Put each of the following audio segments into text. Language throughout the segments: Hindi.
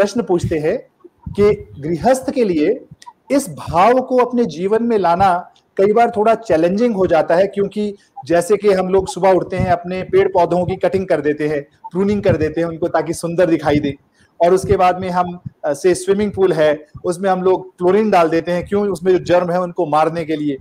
प्रश्न पूछते हैं कि गृहस्थ के लिए इस भाव को अपने जीवन में लाना कई बार थोड़ा चैलेंजिंग हो जाता है, क्योंकि जैसे कि हम लोग सुबह उठते हैं, अपने पेड़ पौधों की कटिंग कर देते हैं, प्रूनिंग कर देते हैं उनको ताकि सुंदर दिखाई दे, और उसके बाद में हम से स्विमिंग पूल है उसमें हम लोग क्लोरीन डाल देते हैं, क्यों? उसमें जो जर्म है उनको मारने के लिए।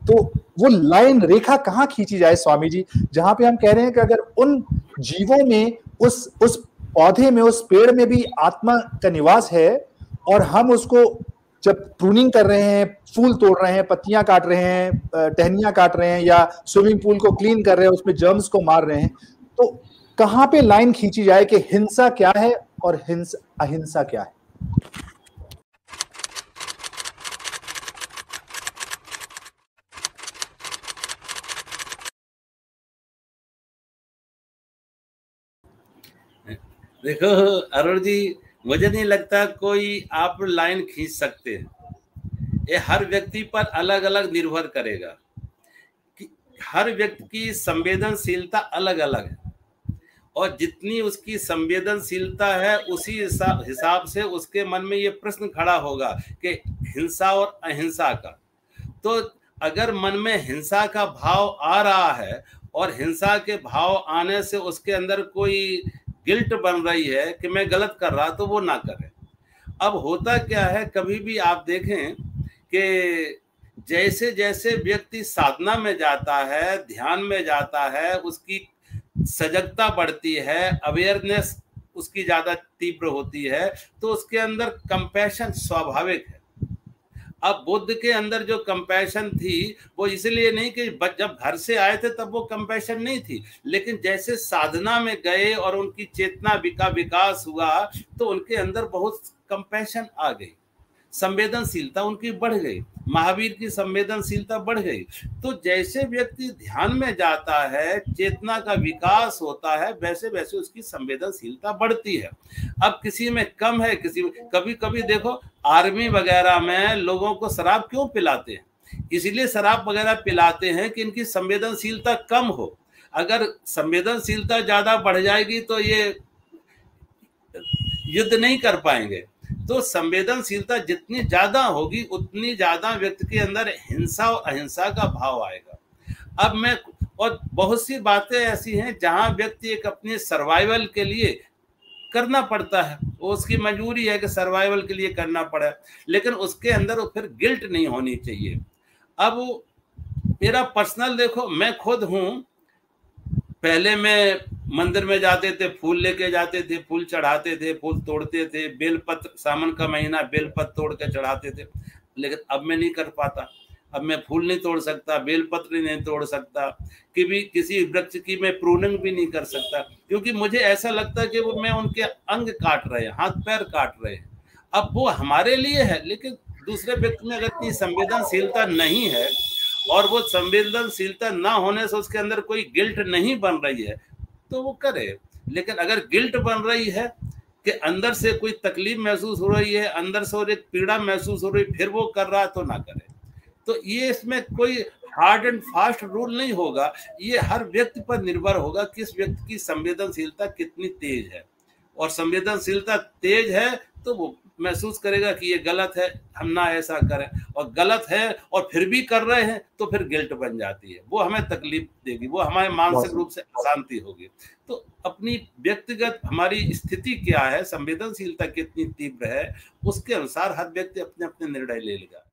तो वो लाइन रेखा कहाँ खींची जाए स्वामी जी, जहां पे हम कह रहे हैं कि अगर उन जीवों में, उस पौधे में, उस पेड़ में भी आत्मा का निवास है, और हम उसको जब प्रूनिंग कर रहे हैं, फूल तोड़ रहे हैं, पत्तियां काट रहे हैं, टहनियां काट रहे हैं, या स्विमिंग पूल को क्लीन कर रहे हैं, उसमें जर्म्स को मार रहे हैं, तो कहां पे लाइन खींची जाए कि हिंसा क्या है और अहिंसा क्या है? देखो अरुण जी, मुझे नहीं लगता कोई आप लाइन खींच सकते हैं। ये हर व्यक्ति पर अलग अलग निर्भर करेगा कि हर व्यक्ति की संवेदनशीलता अलग अलग है, और जितनी उसकी संवेदनशीलता है उसी हिसाब से उसके मन में ये प्रश्न खड़ा होगा कि हिंसा और अहिंसा का। तो अगर मन में हिंसा का भाव आ रहा है और हिंसा के भाव आने से उसके अंदर कोई गिल्ट बन रही है कि मैं गलत कर रहा, तो वो ना करे। अब होता क्या है, कभी भी आप देखें कि जैसे जैसे व्यक्ति साधना में जाता है, ध्यान में जाता है, उसकी सजगता बढ़ती है, अवेयरनेस उसकी ज्यादा तीव्र होती है, तो उसके अंदर कंपैशन स्वाभाविक है। अब बुद्ध के अंदर जो कंपैशन थी वो इसलिए नहीं कि जब घर से आए थे तब वो कंपैशन नहीं थी, लेकिन जैसे साधना में गए और उनकी चेतना का विकास हुआ तो उनके अंदर बहुत कंपैशन आ गई, संवेदनशीलता उनकी बढ़ गई, महावीर की संवेदनशीलता बढ़ गई। तो जैसे व्यक्ति ध्यान में जाता है, चेतना का विकास होता है, वैसे वैसे उसकी संवेदनशीलता बढ़ती है। अब किसी में कम है, किसी में, कभी कभी देखो आर्मी वगैरह में लोगों को शराब क्यों पिलाते हैं? इसलिए शराब वगैरह पिलाते हैं कि इनकी संवेदनशीलता कम हो। अगर संवेदनशीलता ज्यादा बढ़ जाएगी तो ये युद्ध नहीं कर पाएंगे। तो संवेदनशीलता जितनी ज्यादा होगी उतनी ज्यादा व्यक्ति के अंदर हिंसा और अहिंसा का भाव आएगा। अब मैं, और बहुत सी बातें ऐसी हैं जहां व्यक्ति एक अपने सर्वाइवल के लिए करना पड़ता है, वो उसकी मजबूरी है कि सर्वाइवल के लिए करना पड़ा, लेकिन उसके अंदर वो फिर गिल्ट नहीं होनी चाहिए। अब मेरा पर्सनल देखो, मैं खुद हूं, पहले मैं मंदिर में जाते थे, फूल लेके जाते थे, फूल चढ़ाते थे, फूल तोड़ते थे, बेलपत्र, सावन का महीना बेलपत्र तोड़ के चढ़ाते थे, लेकिन अब मैं नहीं कर पाता। अब मैं फूल नहीं तोड़ सकता, बेलपत्र नहीं तोड़ सकता, कि भी किसी वृक्ष की मैं प्रूनिंग भी नहीं कर सकता, क्योंकि मुझे ऐसा लगता है कि वो मैं उनके अंग काट रहे हैं, हाथ पैर काट रहे हैं। अब वो हमारे लिए है, लेकिन दूसरे व्यक्ति में अगर इतनी संवेदनशीलता नहीं है और वो संवेदनशीलता ना होने से उसके अंदर कोई गिल्ट नहीं बन रही है तो वो करे। लेकिन अगर गिल्ट बन रही है कि अंदर से कोई तकलीफ महसूस हो रही है, अंदर से और एक पीड़ा महसूस हो रही है, फिर वो कर रहा है, तो ना करे। तो ये इसमें कोई हार्ड एंड फास्ट रूल नहीं होगा, ये हर व्यक्ति पर निर्भर होगा कि इस व्यक्ति की संवेदनशीलता कितनी तेज है। और संवेदनशीलता तेज है तो वो महसूस करेगा कि ये गलत है, हम ना ऐसा करें, और गलत है और फिर भी कर रहे हैं तो फिर गिल्ट बन जाती है, वो हमें तकलीफ देगी, वो हमारे मानसिक रूप से अशांति होगी। तो अपनी व्यक्तिगत हमारी स्थिति क्या है, संवेदनशीलता कितनी तीव्र है, उसके अनुसार हर व्यक्ति अपने अपने निर्णय ले लेगा।